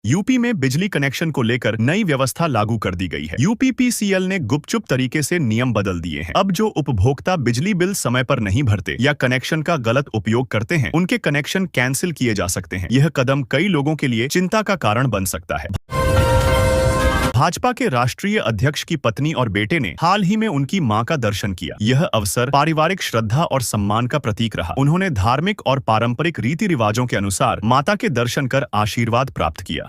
UP में बिजली connection को लेकर नई व्यवस्था लागू कर दी गई है। यूपीपीसीएल ने गुपचुप तरीके से नियम बदल दिए हैं। अब जो उपभोक्ता बिजली बिल समय पर नहीं भरते या कनेक्शन का गलत उपयोग करते हैं, उनके कनेक्शन कैंसिल किए जा सकते हैं। यह कदम कई लोगों के लिए चिंता का कारण बन सकता है। भाजपा के राष्ट्रीय अध्यक्ष की पत्नी और बेटे ने हाल ही में उनकी मां का दर्शन किया। यह अवसर पारिवारिक श्रद्धा और सम्मान का प्रतीक रहा। उन्होंने धार्मिक और पारंपरिक रीति रिवाजों के अनुसार माता के दर्शन कर आशीर्वाद प्राप्त किया।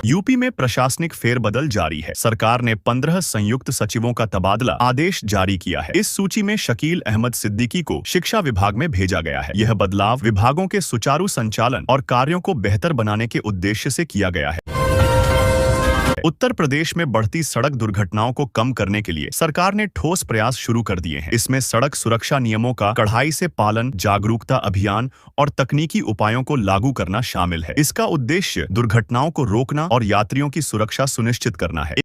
यूपी में प्रशासनिक फेरबदल जारी है। सरकार ने 15 संयुक्त सचिवों का तबादला आदेश जारी किया है। इस सूची में शकील अहमद सिद्दीकी को शिक्षा विभाग में भेजा गया है। यह बदलाव विभागों के सुचारू संचालन और कार्यों को बेहतर बनाने के उद्देश्य से किया गया है। उत्तर प्रदेश में बढ़ती सड़क दुर्घटनाओं को कम करने के लिए सरकार ने ठोस प्रयास शुरू कर दिए हैं। इसमें सड़क सुरक्षा नियमों का कड़ाई से पालन, जागरूकता अभियान और तकनीकी उपायों को लागू करना शामिल है। इसका उद्देश्य दुर्घटनाओं को रोकना और यात्रियों की सुरक्षा सुनिश्चित करना है।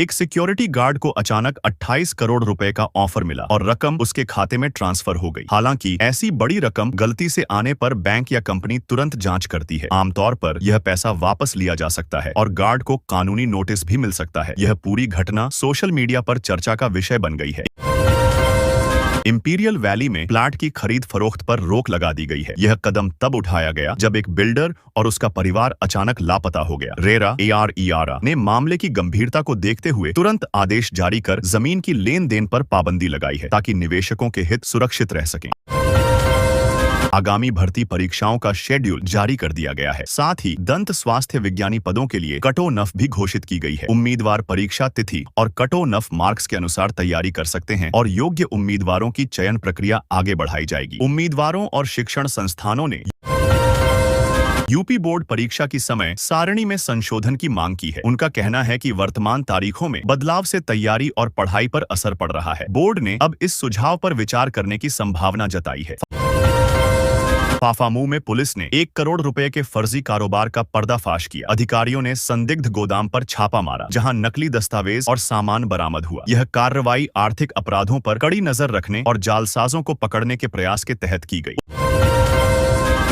एक सिक्योरिटी गार्ड को अचानक 28 करोड़ रुपए का ऑफर मिला और रकम उसके खाते में ट्रांसफर हो गई। हालांकि ऐसी बड़ी रकम गलती से आने पर बैंक या कंपनी तुरंत जांच करती है। आमतौर पर यह पैसा वापस लिया जा सकता है और गार्ड को कानूनी नोटिस भी मिल सकता है। यह पूरी घटना सोशल मीडिया पर चर्चा का विषय बन गई है। इंपीरियल वैली में प्लाट की खरीद फरोख्त पर रोक लगा दी गई है। यह कदम तब उठाया गया जब एक बिल्डर और उसका परिवार अचानक लापता हो गया। रेरा ARERA ने मामले की गंभीरता को देखते हुए तुरंत आदेश जारी कर जमीन की लेन देन पर पाबंदी लगाई है, ताकि निवेशकों के हित सुरक्षित रह सकें। आगामी भर्ती परीक्षाओं का शेड्यूल जारी कर दिया गया है। साथ ही दंत स्वास्थ्य विज्ञानी पदों के लिए कट ऑफ भी घोषित की गई है। उम्मीदवार परीक्षा तिथि और कट ऑफ मार्क्स के अनुसार तैयारी कर सकते हैं और योग्य उम्मीदवारों की चयन प्रक्रिया आगे बढ़ाई जाएगी। उम्मीदवारों और शिक्षण संस्थानों ने यूपी बोर्ड परीक्षा की समय सारणी में संशोधन की मांग की है। उनका कहना है कि वर्तमान तारीखों में बदलाव से तैयारी और पढ़ाई पर असर पड़ रहा है। बोर्ड ने अब इस सुझाव पर विचार करने की संभावना जताई है। फाफामू में पुलिस ने 1 करोड़ रुपए के फर्जी कारोबार का पर्दाफाश किया। अधिकारियों ने संदिग्ध गोदाम पर छापा मारा, जहां नकली दस्तावेज और सामान बरामद हुआ। यह कार्रवाई आर्थिक अपराधों पर कड़ी नजर रखने और जालसाजों को पकड़ने के प्रयास के तहत की गई।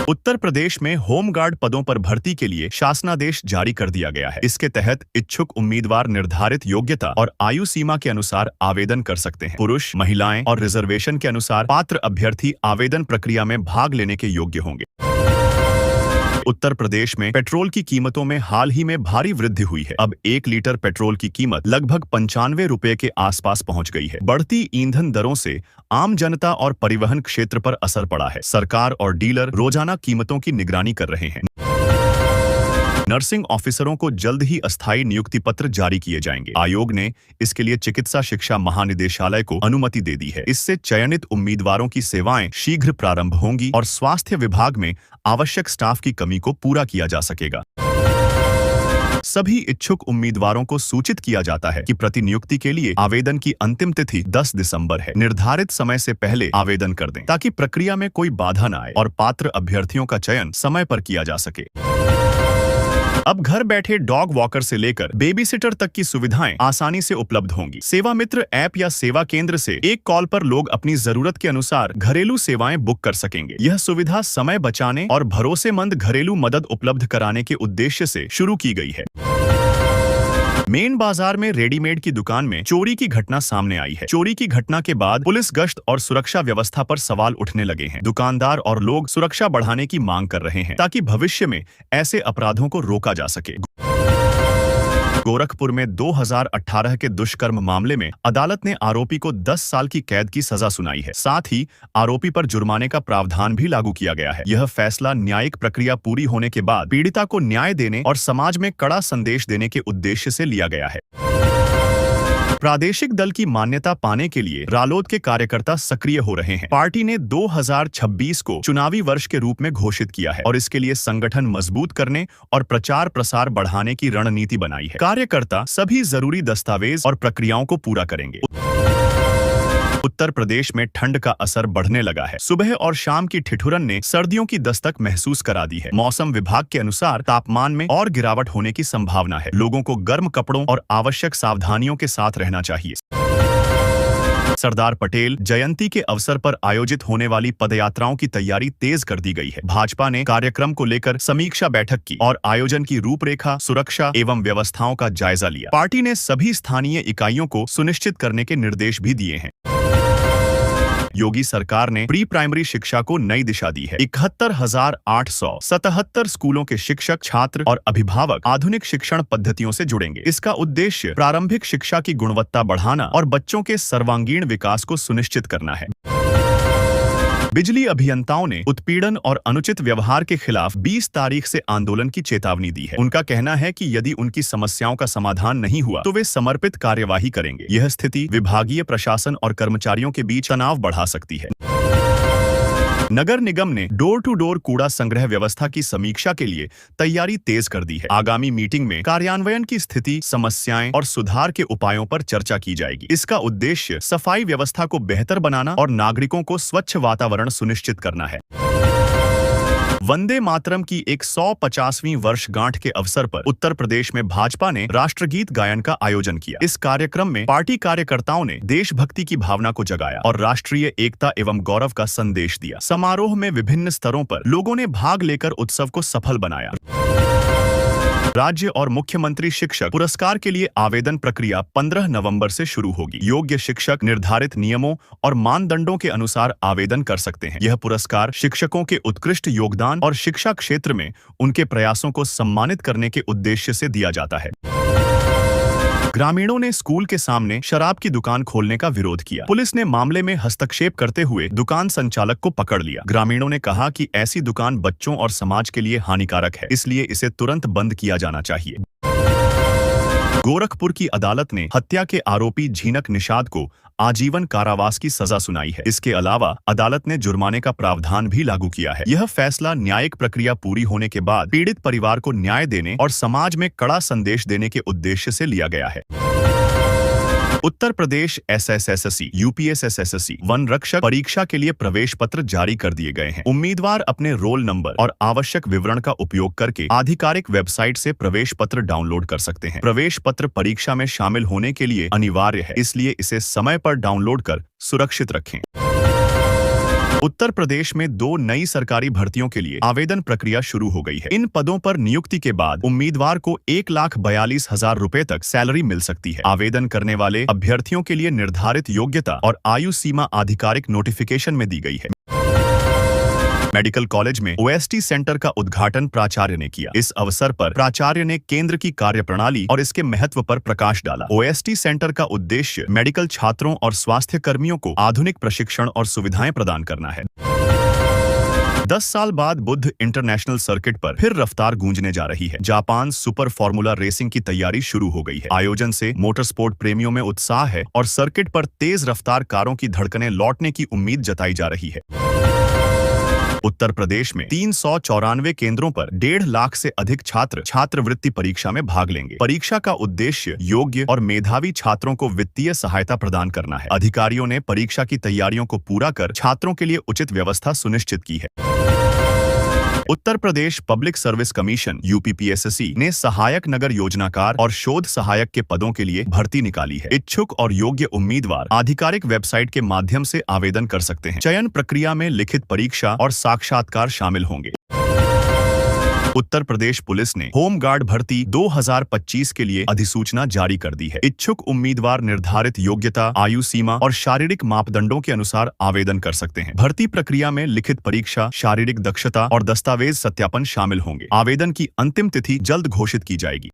उत्तर प्रदेश में होमगार्ड पदों पर भर्ती के लिए शासनादेश जारी कर दिया गया है। इसके तहत इच्छुक उम्मीदवार निर्धारित योग्यता और आयु सीमा के अनुसार आवेदन कर सकते हैं। पुरुष, महिलाएं और रिजर्वेशन के अनुसार पात्र अभ्यर्थी आवेदन प्रक्रिया में भाग लेने के योग्य होंगे। उत्तर प्रदेश में पेट्रोल की कीमतों में हाल ही में भारी वृद्धि हुई है। अब 1 लीटर पेट्रोल की कीमत लगभग 95 रुपए के आसपास पहुंच गई है। बढ़ती ईंधन दरों से आम जनता और परिवहन क्षेत्र पर असर पड़ा है। सरकार और डीलर रोजाना कीमतों की निगरानी कर रहे हैं। नर्सिंग ऑफिसरों को जल्द ही अस्थायी नियुक्ति पत्र जारी किए जाएंगे। आयोग ने इसके लिए चिकित्सा शिक्षा महानिदेशालय को अनुमति दे दी है। इससे चयनित उम्मीदवारों की सेवाएं शीघ्र प्रारंभ होंगी और स्वास्थ्य विभाग में आवश्यक स्टाफ की कमी को पूरा किया जा सकेगा। सभी इच्छुक उम्मीदवारों को सूचित किया जाता है कि प्रतिनियुक्ति के लिए आवेदन की अंतिम तिथि 10 दिसंबर है। निर्धारित समय से पहले आवेदन कर दें, ताकि प्रक्रिया में कोई बाधा न आए और पात्र अभ्यर्थियों का चयन समय पर किया जा सके। अब घर बैठे डॉग वॉकर से लेकर बेबी सिटर तक की सुविधाएं आसानी से उपलब्ध होंगी। सेवा मित्र ऐप या सेवा केंद्र से एक कॉल पर लोग अपनी जरूरत के अनुसार घरेलू सेवाएं बुक कर सकेंगे। यह सुविधा समय बचाने और भरोसेमंद घरेलू मदद उपलब्ध कराने के उद्देश्य से शुरू की गई है। मेन बाजार में रेडीमेड की दुकान में चोरी की घटना सामने आई है। चोरी की घटना के बाद पुलिस गश्त और सुरक्षा व्यवस्था पर सवाल उठने लगे हैं। दुकानदार और लोग सुरक्षा बढ़ाने की मांग कर रहे हैं, ताकि भविष्य में ऐसे अपराधों को रोका जा सके। गोरखपुर में 2018 के दुष्कर्म मामले में अदालत ने आरोपी को 10 साल की कैद की सजा सुनाई है। साथ ही आरोपी पर जुर्माने का प्रावधान भी लागू किया गया है। यह फैसला न्यायिक प्रक्रिया पूरी होने के बाद पीड़िता को न्याय देने और समाज में कड़ा संदेश देने के उद्देश्य से लिया गया है। प्रादेशिक दल की मान्यता पाने के लिए रालोद के कार्यकर्ता सक्रिय हो रहे हैं। पार्टी ने 2026 को चुनावी वर्ष के रूप में घोषित किया है और इसके लिए संगठन मजबूत करने और प्रचार प्रसार बढ़ाने की रणनीति बनाई है। कार्यकर्ता सभी जरूरी दस्तावेज और प्रक्रियाओं को पूरा करेंगे। उत्तर प्रदेश में ठंड का असर बढ़ने लगा है। सुबह और शाम की ठिठुरन ने सर्दियों की दस्तक महसूस करा दी है। मौसम विभाग के अनुसार तापमान में और गिरावट होने की संभावना है। लोगों को गर्म कपड़ों और आवश्यक सावधानियों के साथ रहना चाहिए। सरदार पटेल जयंती के अवसर पर आयोजित होने वाली पदयात्राओं की तैयारी तेज कर दी गई है। भाजपा ने कार्यक्रम को लेकर समीक्षा बैठक की और आयोजन की रूपरेखा, सुरक्षा एवं व्यवस्थाओं का जायजा लिया। पार्टी ने सभी स्थानीय इकाइयों को सुनिश्चित करने के निर्देश भी दिए हैं। योगी सरकार ने प्री प्राइमरी शिक्षा को नई दिशा दी है। 71,877 स्कूलों के शिक्षक, छात्र और अभिभावक आधुनिक शिक्षण पद्धतियों से जुड़ेंगे। इसका उद्देश्य प्रारंभिक शिक्षा की गुणवत्ता बढ़ाना और बच्चों के सर्वांगीण विकास को सुनिश्चित करना है। बिजली अभियंताओं ने उत्पीड़न और अनुचित व्यवहार के खिलाफ 20 तारीख से आंदोलन की चेतावनी दी है। उनका कहना है कि यदि उनकी समस्याओं का समाधान नहीं हुआ तो वे समर्पित कार्यवाही करेंगे। यह स्थिति विभागीय प्रशासन और कर्मचारियों के बीच तनाव बढ़ा सकती है। नगर निगम ने डोर टू डोर कूड़ा संग्रह व्यवस्था की समीक्षा के लिए तैयारी तेज कर दी है। आगामी मीटिंग में कार्यान्वयन की स्थिति, समस्याएं और सुधार के उपायों पर चर्चा की जाएगी। इसका उद्देश्य सफाई व्यवस्था को बेहतर बनाना और नागरिकों को स्वच्छ वातावरण सुनिश्चित करना है। वंदे मातरम की 150वीं वर्षगांठ के अवसर पर उत्तर प्रदेश में भाजपा ने राष्ट्रगीत गायन का आयोजन किया। इस कार्यक्रम में पार्टी कार्यकर्ताओं ने देशभक्ति की भावना को जगाया और राष्ट्रीय एकता एवं गौरव का संदेश दिया। समारोह में विभिन्न स्तरों पर लोगों ने भाग लेकर उत्सव को सफल बनाया। राज्य और मुख्यमंत्री शिक्षक पुरस्कार के लिए आवेदन प्रक्रिया 15 नवंबर से शुरू होगी। योग्य शिक्षक निर्धारित नियमों और मानदंडों के अनुसार आवेदन कर सकते हैं। यह पुरस्कार शिक्षकों के उत्कृष्ट योगदान और शिक्षा क्षेत्र में उनके प्रयासों को सम्मानित करने के उद्देश्य से दिया जाता है। ग्रामीणों ने स्कूल के सामने शराब की दुकान खोलने का विरोध किया। पुलिस ने मामले में हस्तक्षेप करते हुए दुकान संचालक को पकड़ लिया। ग्रामीणों ने कहा कि ऐसी दुकान बच्चों और समाज के लिए हानिकारक है, इसलिए इसे तुरंत बंद किया जाना चाहिए। गोरखपुर की अदालत ने हत्या के आरोपी झीनक निषाद को आजीवन कारावास की सजा सुनाई है। इसके अलावा अदालत ने जुर्माने का प्रावधान भी लागू किया है। यह फैसला न्यायिक प्रक्रिया पूरी होने के बाद पीड़ित परिवार को न्याय देने और समाज में कड़ा संदेश देने के उद्देश्य से लिया गया है। Uttar Pradesh SSSC, UPSSSC one रक्षक परीक्षा के लिए प्रवेश पत्र जारी कर दिए गए हैं। उम्मीदवार अपने रोल नंबर और आवश्यक विवरण का उपयोग करके आधिकारिक वेबसाइट से प्रवेश पत्र डाउनलोड कर सकते हैं। प्रवेश पत्र परीक्षा में शामिल होने के लिए अनिवार्य है, इसलिए इसे समय पर डाउनलोड कर सुरक्षित रखें। उत्तर प्रदेश में 2 नई सरकारी भर्तियों के लिए आवेदन प्रक्रिया शुरू हो गई है। इन पदों पर नियुक्ति के बाद उम्मीदवार को 1,42,000 रुपए तक सैलरी मिल सकती है। आवेदन करने वाले अभ्यर्थियों के लिए निर्धारित योग्यता और आयु सीमा आधिकारिक नोटिफिकेशन में दी गई है। मेडिकल कॉलेज में OST सेंटर का उद्घाटन प्राचार्य ने किया। इस अवसर पर प्राचार्य ने केंद्र की कार्यप्रणाली और इसके महत्व पर प्रकाश डाला। OST सेंटर का उद्देश्य मेडिकल छात्रों और स्वास्थ्य कर्मियों को आधुनिक प्रशिक्षण और सुविधाएं प्रदान करना है। 10 साल बाद बुद्ध इंटरनेशनल सर्किट पर फिर रफ्तार गूंजने जा रही है। जापान सुपर फॉर्मूला रेसिंग की तैयारी शुरू हो गई है। आयोजन से मोटरस्पोर्ट प्रेमियों में उत्साह है और सर्किट पर तेज रफ्तार कारों की धड़कनें लौटने की उम्मीद जताई जा रही है। उत्तर प्रदेश में 394 केंद्रों पर 1.5 लाख से अधिक छात्र छात्रवृत्ति परीक्षा में भाग लेंगे। परीक्षा का उद्देश्य योग्य और मेधावी छात्रों को वित्तीय सहायता प्रदान करना है। अधिकारियों ने परीक्षा की तैयारियों को पूरा कर छात्रों के लिए उचित व्यवस्था सुनिश्चित की है। Uttar Pradesh public service commission UPPSSC ने सहायक नगर योजनाकार और शोध सहायक के पदों के लिए भर्ती निकाली है। इच्छुक और योग्य उम्मीदवार आधिकारिक वेबसाइट के माध्यम से आवेदन कर सकते हैं। चयन प्रक्रिया में लिखित परीक्षा और साक्षात्कार शामिल होंगे। उत्तर प्रदेश पुलिस ने होमगार्ड भर्ती 2025 के लिए अधिसूचना जारी कर दी है। इच्छुक उम्मीदवार निर्धारित योग्यता, आयु सीमा और शारीरिक मापदंडों के अनुसार आवेदन कर सकते हैं। भर्ती प्रक्रिया में लिखित परीक्षा, शारीरिक दक्षता और दस्तावेज सत्यापन शामिल होंगे। आवेदन की अंतिम तिथि जल्द घोषित की जाएगी।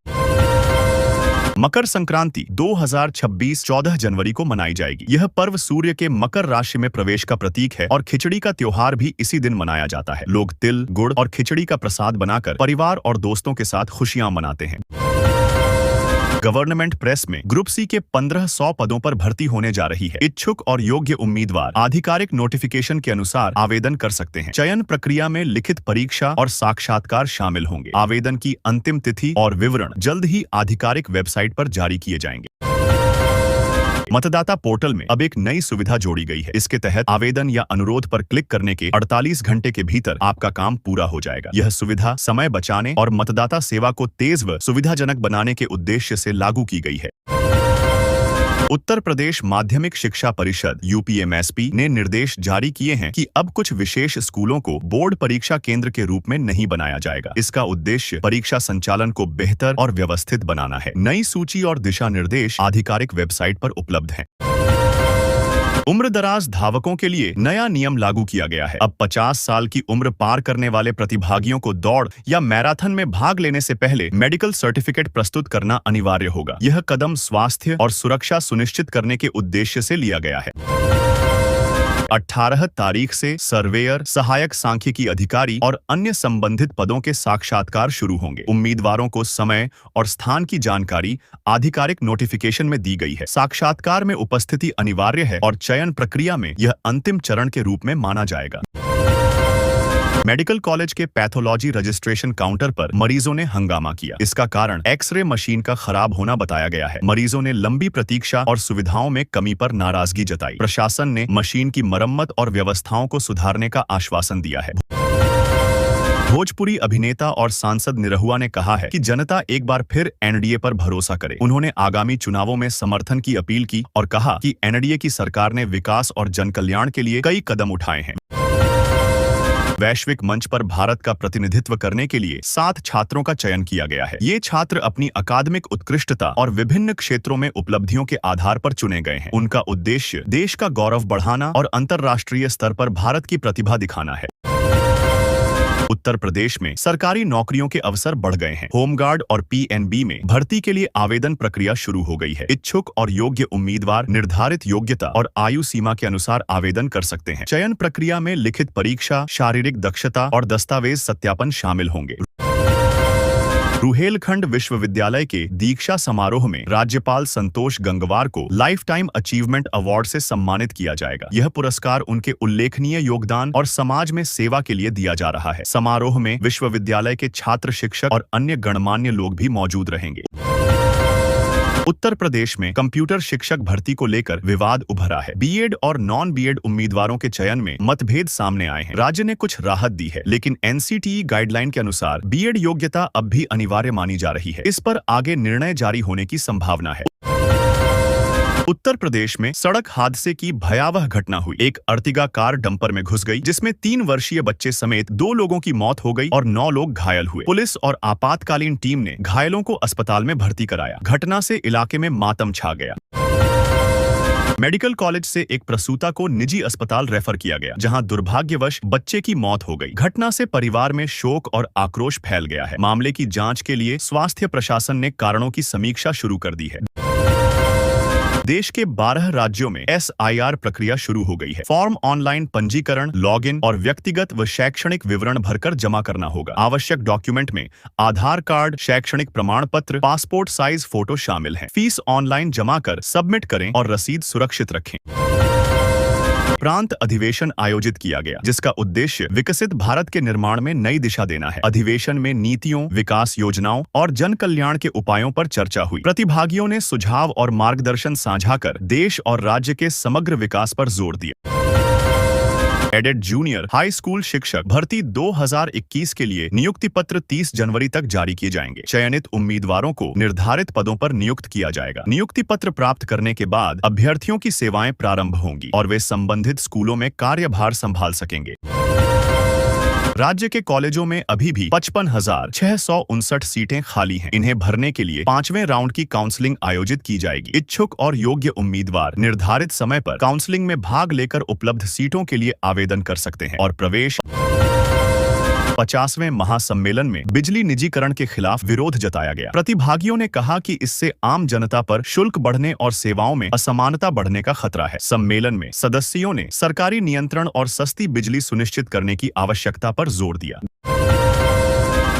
मकर संक्रांति 2026 14 जनवरी को मनाई जाएगी। यह पर्व सूर्य के मकर राशि में प्रवेश का प्रतीक है और खिचड़ी का त्योहार भी इसी दिन मनाया जाता है। लोग तिल, गुड़ और खिचड़ी का प्रसाद बनाकर परिवार और दोस्तों के साथ खुशियां मनाते हैं। गवर्नमेंट प्रेस में ग्रुप C के 1500 पदों पर भर्ती होने जा रही है। इच्छुक और योग्य उम्मीदवार आधिकारिक नोटिफिकेशन के अनुसार आवेदन कर सकते हैं। चयन प्रक्रिया में लिखित परीक्षा और साक्षात्कार शामिल होंगे। आवेदन की अंतिम तिथि और विवरण जल्द ही आधिकारिक वेबसाइट पर जारी किए जाएंगे। मतदाता पोर्टल में अब एक नई सुविधा जोड़ी गई है। इसके तहत आवेदन या अनुरोध पर क्लिक करने के 48 घंटे के भीतर आपका काम पूरा हो जाएगा। यह सुविधा समय बचाने और मतदाता सेवा को तेज व सुविधाजनक बनाने के उद्देश्य से लागू की गई है। उत्तर प्रदेश माध्यमिक शिक्षा परिषद यूपीएमएसपी ने निर्देश जारी किए हैं कि अब कुछ विशेष स्कूलों को बोर्ड परीक्षा केंद्र के रूप में नहीं बनाया जाएगा। इसका उद्देश्य परीक्षा संचालन को बेहतर और व्यवस्थित बनाना है। नई सूची और दिशा निर्देश आधिकारिक वेबसाइट पर उपलब्ध हैं। उम्रदराज धावकों के लिए नया नियम लागू किया गया है। अब 50 साल की उम्र पार करने वाले प्रतिभागियों को दौड़ या मैराथन में भाग लेने से पहले मेडिकल सर्टिफिकेट प्रस्तुत करना अनिवार्य होगा। यह कदम स्वास्थ्य और सुरक्षा सुनिश्चित करने के उद्देश्य से लिया गया है। 18 तारीख से सर्वेयर, सहायक सांख्यिकी अधिकारी और अन्य संबंधित पदों के साक्षात्कार शुरू होंगे। उम्मीदवारों को समय और स्थान की जानकारी आधिकारिक नोटिफिकेशन में दी गई है। साक्षात्कार में उपस्थिति अनिवार्य है और चयन प्रक्रिया में यह अंतिम चरण के रूप में माना जाएगा। मेडिकल कॉलेज के पैथोलॉजी रजिस्ट्रेशन काउंटर पर मरीजों ने हंगामा किया। इसका कारण एक्सरे मशीन का खराब होना बताया गया है। मरीजों ने लंबी प्रतीक्षा और सुविधाओं में कमी पर नाराजगी जताई। प्रशासन ने मशीन की मरम्मत और व्यवस्थाओं को सुधारने का आश्वासन दिया है। भोजपुरी अभिनेता और सांसद निरहुआ ने कहा है कि जनता एक बार फिर एनडीए पर भरोसा करे। उन्होंने आगामी चुनावों में समर्थन की अपील की और कहा कि एनडीए की सरकार ने विकास और जनकल्याण के लिए कई कदम उठाए हैं। वैश्विक मंच पर भारत का प्रतिनिधित्व करने के लिए 7 छात्रों का चयन किया गया है। ये छात्र अपनी अकादमिक उत्कृष्टता और विभिन्न क्षेत्रों में उपलब्धियों के आधार पर चुने गए हैं। उनका उद्देश्य देश का गौरव बढ़ाना और अंतर्राष्ट्रीय स्तर पर भारत की प्रतिभा दिखाना है। उत्तर प्रदेश में सरकारी नौकरियों के अवसर बढ़ गए हैं। होमगार्ड और पीएनबी में भर्ती के लिए आवेदन प्रक्रिया शुरू हो गई है। इच्छुक और योग्य उम्मीदवार निर्धारित योग्यता और आयु सीमा के अनुसार आवेदन कर सकते हैं। चयन प्रक्रिया में लिखित परीक्षा, शारीरिक दक्षता और दस्तावेज सत्यापन शामिल होंगे। रुहेलखंड विश्वविद्यालय के दीक्षा समारोह में राज्यपाल संतोष गंगवार को लाइफ टाइम अचीवमेंट अवार्ड से सम्मानित किया जाएगा। यह पुरस्कार उनके उल्लेखनीय योगदान और समाज में सेवा के लिए दिया जा रहा है। समारोह में विश्वविद्यालय के छात्र, शिक्षक और अन्य गणमान्य लोग भी मौजूद रहेंगे। उत्तर प्रदेश में कंप्यूटर शिक्षक भर्ती को लेकर विवाद उभरा है। बीएड और नॉन बीएड उम्मीदवारों के चयन में मतभेद सामने आए हैं। राज्य ने कुछ राहत दी है, लेकिन एनसीटीई गाइडलाइन के अनुसार बीएड योग्यता अब भी अनिवार्य मानी जा रही है। इस पर आगे निर्णय जारी होने की संभावना है। उत्तर प्रदेश में सड़क हादसे की भयावह घटना हुई। एक अर्टिगा कार डंपर में घुस गई, जिसमें 3 वर्षीय बच्चे समेत 2 लोगों की मौत हो गई और 9 लोग घायल हुए। पुलिस और आपातकालीन टीम ने घायलों को अस्पताल में भर्ती कराया। घटना से इलाके में मातम छा गया। मेडिकल कॉलेज से एक प्रसूता को निजी अस्पताल रेफर किया गया, जहां दुर्भाग्यवश बच्चे की मौत हो गई। घटना से परिवार में शोक और आक्रोश फैल गया है। मामले की जांच के लिए स्वास्थ्य प्रशासन ने कारणों की समीक्षा शुरू कर दी है। देश के 12 राज्यों में SIR प्रक्रिया शुरू हो गई है। फॉर्म ऑनलाइन पंजीकरण, लॉगिन और व्यक्तिगत व शैक्षणिक विवरण भरकर जमा करना होगा। आवश्यक डॉक्यूमेंट में आधार कार्ड, शैक्षणिक प्रमाण पत्र, पासपोर्ट साइज फोटो शामिल हैं। फीस ऑनलाइन जमा कर सबमिट करें और रसीद सुरक्षित रखें। प्रांत अधिवेशन आयोजित किया गया, जिसका उद्देश्य विकसित भारत के निर्माण में नई दिशा देना है। अधिवेशन में नीतियों, विकास योजनाओं और जन कल्याण के उपायों पर चर्चा हुई। प्रतिभागियों ने सुझाव और मार्गदर्शन साझा कर देश और राज्य के समग्र विकास पर जोर दिया। एडेड जूनियर हाई स्कूल शिक्षक भर्ती 2021 के लिए नियुक्ति पत्र 30 जनवरी तक जारी किए जाएंगे। चयनित उम्मीदवारों को निर्धारित पदों पर नियुक्त किया जाएगा। नियुक्ति पत्र प्राप्त करने के बाद अभ्यर्थियों की सेवाएं प्रारंभ होंगी और वे संबंधित स्कूलों में कार्यभार संभाल सकेंगे। राज्य के कॉलेजों में अभी भी 55,659 सीटें खाली हैं। इन्हें भरने के लिए 5वें राउंड की काउंसलिंग आयोजित की जाएगी। इच्छुक और योग्य उम्मीदवार निर्धारित समय पर काउंसलिंग में भाग लेकर उपलब्ध सीटों के लिए आवेदन कर सकते हैं और प्रवेश 50वें महासम्मेलन में बिजली निजीकरण के खिलाफ विरोध जताया गया। प्रतिभागियों ने कहा कि इससे आम जनता पर शुल्क बढ़ने और सेवाओं में असमानता बढ़ने का खतरा है। सम्मेलन में सदस्यों ने सरकारी नियंत्रण और सस्ती बिजली सुनिश्चित करने की आवश्यकता पर जोर दिया।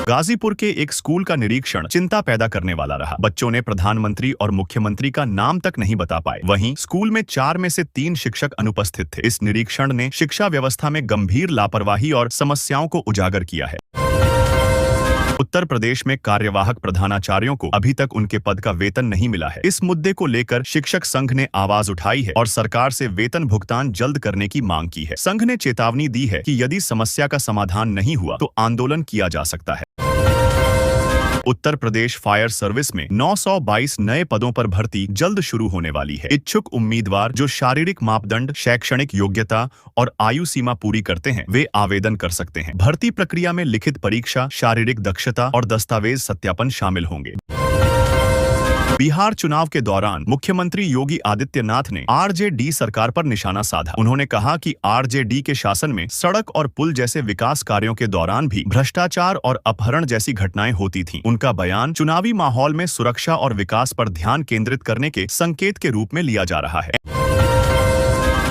गाजीपुर के एक स्कूल का निरीक्षण चिंता पैदा करने वाला रहा। बच्चों ने प्रधानमंत्री और मुख्यमंत्री का नाम तक नहीं बता पाए। वहीं स्कूल में 4 में से 3 शिक्षक अनुपस्थित थे। इस निरीक्षण ने शिक्षा व्यवस्था में गंभीर लापरवाही और समस्याओं को उजागर किया है। उत्तर प्रदेश में कार्यवाहक प्रधानाचार्यों को अभी तक उनके पद का वेतन नहीं मिला है। इस मुद्दे को लेकर शिक्षक संघ ने आवाज उठाई है और सरकार से वेतन भुगतान जल्द करने की मांग की है। संघ ने चेतावनी दी है कि यदि समस्या का समाधान नहीं हुआ तो आंदोलन किया जा सकता है। उत्तर प्रदेश फायर सर्विस में 922 नए पदों पर भर्ती जल्द शुरू होने वाली है। इच्छुक उम्मीदवार जो शारीरिक मापदंड, शैक्षणिक योग्यता और आयु सीमा पूरी करते हैं, वे आवेदन कर सकते हैं। भर्ती प्रक्रिया में लिखित परीक्षा, शारीरिक दक्षता और दस्तावेज सत्यापन शामिल होंगे। बिहार चुनाव के दौरान मुख्यमंत्री योगी आदित्यनाथ ने आरजेडी सरकार पर निशाना साधा। उन्होंने कहा कि आरजेडी के शासन में सड़क और पुल जैसे विकास कार्यों के दौरान भी भ्रष्टाचार और अपहरण जैसी घटनाएं होती थीं। उनका बयान चुनावी माहौल में सुरक्षा और विकास पर ध्यान केंद्रित करने के संकेत के रूप में लिया जा रहा है।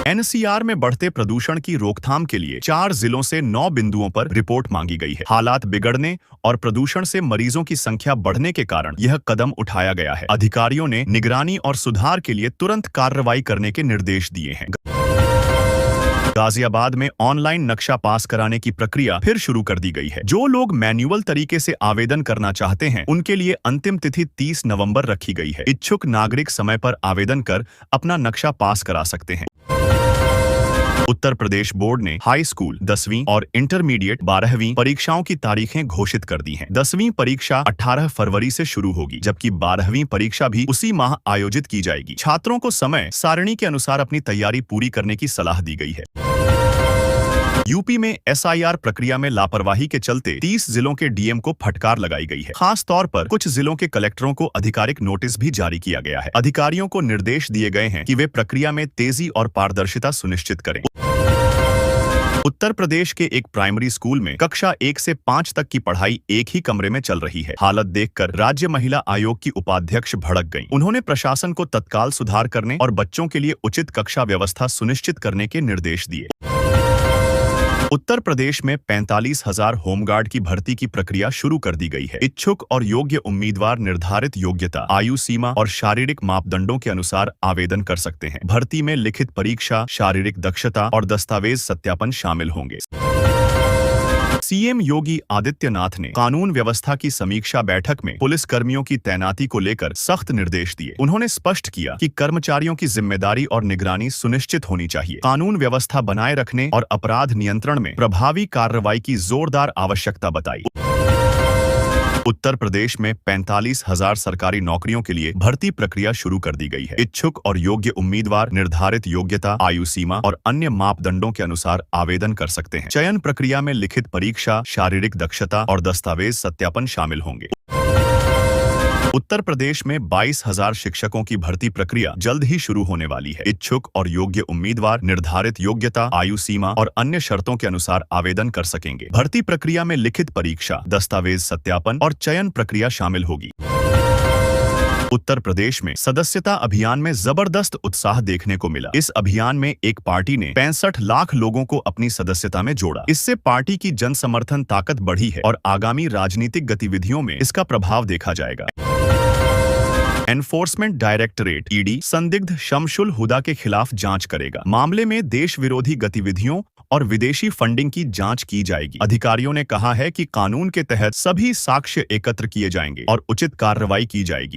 एनसीआर में बढ़ते प्रदूषण की रोकथाम के लिए 4 जिलों से 9 बिंदुओं पर रिपोर्ट मांगी गई है। हालात बिगड़ने और प्रदूषण से मरीजों की संख्या बढ़ने के कारण यह कदम उठाया गया है। अधिकारियों ने निगरानी और सुधार के लिए तुरंत कार्रवाई करने के निर्देश दिए हैं। गाजियाबाद में ऑनलाइन नक्शा पास कराने की प्रक्रिया फिर शुरू कर दी गई है। जो लोग मैन्युअल तरीके से आवेदन करना चाहते हैं, उनके लिए अंतिम तिथि 30 नवंबर रखी गई है। इच्छुक नागरिक समय पर आवेदन कर अपना नक्शा पास करा सकते हैं। उत्तर प्रदेश बोर्ड ने हाई स्कूल 10वीं और इंटरमीडिएट 12वीं परीक्षाओं की तारीखें घोषित कर दी हैं। 10वीं परीक्षा 18 फरवरी से शुरू होगी, जबकि 12वीं परीक्षा भी उसी माह आयोजित की जाएगी। छात्रों को समय सारणी के अनुसार अपनी तैयारी पूरी करने की सलाह दी गई है। यूपी में एसआईआर प्रक्रिया में लापरवाही के चलते 30 जिलों के डीएम को फटकार लगाई गई है। खास तौर पर कुछ जिलों के कलेक्टरों को आधिकारिक नोटिस भी जारी किया गया है। अधिकारियों को निर्देश दिए गए हैं कि वे प्रक्रिया में तेजी और पारदर्शिता सुनिश्चित करें। उत्तर प्रदेश के एक प्राइमरी स्कूल में कक्षा 1 से 5 तक की पढ़ाई एक ही कमरे में चल रही है। हालत देखकर राज्य महिला आयोग की उपाध्यक्ष भड़क गईं। उन्होंने प्रशासन को तत्काल सुधार करने और बच्चों के लिए उचित कक्षा व्यवस्था सुनिश्चित करने के निर्देश दिए। उत्तर प्रदेश में 45,000 होमगार्ड की भर्ती की प्रक्रिया शुरू कर दी गई है। इच्छुक और योग्य उम्मीदवार निर्धारित योग्यता, आयु सीमा और शारीरिक मापदंडों के अनुसार आवेदन कर सकते हैं। भर्ती में लिखित परीक्षा, शारीरिक दक्षता और दस्तावेज सत्यापन शामिल होंगे। सीएम योगी आदित्यनाथ ने कानून व्यवस्था की समीक्षा बैठक में पुलिस कर्मियों की तैनाती को लेकर सख्त निर्देश दिए। उन्होंने स्पष्ट किया कि कर्मचारियों की जिम्मेदारी और निगरानी सुनिश्चित होनी चाहिए। कानून व्यवस्था बनाए रखने और अपराध नियंत्रण में प्रभावी कार्रवाई की जोरदार आवश्यकता बताई। उत्तर प्रदेश में 45,000 सरकारी नौकरियों के लिए भर्ती प्रक्रिया शुरू कर दी गई है। इच्छुक और योग्य उम्मीदवार निर्धारित योग्यता, आयु सीमा और अन्य मापदंडों के अनुसार आवेदन कर सकते हैं। चयन प्रक्रिया में लिखित परीक्षा, शारीरिक दक्षता और दस्तावेज सत्यापन शामिल होंगे। उत्तर प्रदेश में 22,000 शिक्षकों की भर्ती प्रक्रिया जल्द ही शुरू होने वाली है। इच्छुक और योग्य उम्मीदवार निर्धारित योग्यता, आयु सीमा और अन्य शर्तों के अनुसार आवेदन कर सकेंगे। भर्ती प्रक्रिया में लिखित परीक्षा, दस्तावेज सत्यापन और चयन प्रक्रिया शामिल होगी। उत्तर प्रदेश में सदस्यता अभियान में जबरदस्त उत्साह देखने को मिला। इस अभियान में एक पार्टी ने 65 लाख लोगों को अपनी सदस्यता में जोड़ा। इससे पार्टी की जन समर्थन ताकत बढ़ी है और आगामी राजनीतिक गतिविधियों में इसका प्रभाव देखा जाएगा। एनफोर्समेंट डायरेक्टरेट ईडी संदिग्ध शमशुल हुदा के खिलाफ जांच करेगा। मामले में देश विरोधी गतिविधियों और विदेशी फंडिंग की जांच की जाएगी। अधिकारियों ने कहा है कि कानून के तहत सभी साक्ष्य एकत्र किए जाएंगे और उचित कार्रवाई की जाएगी।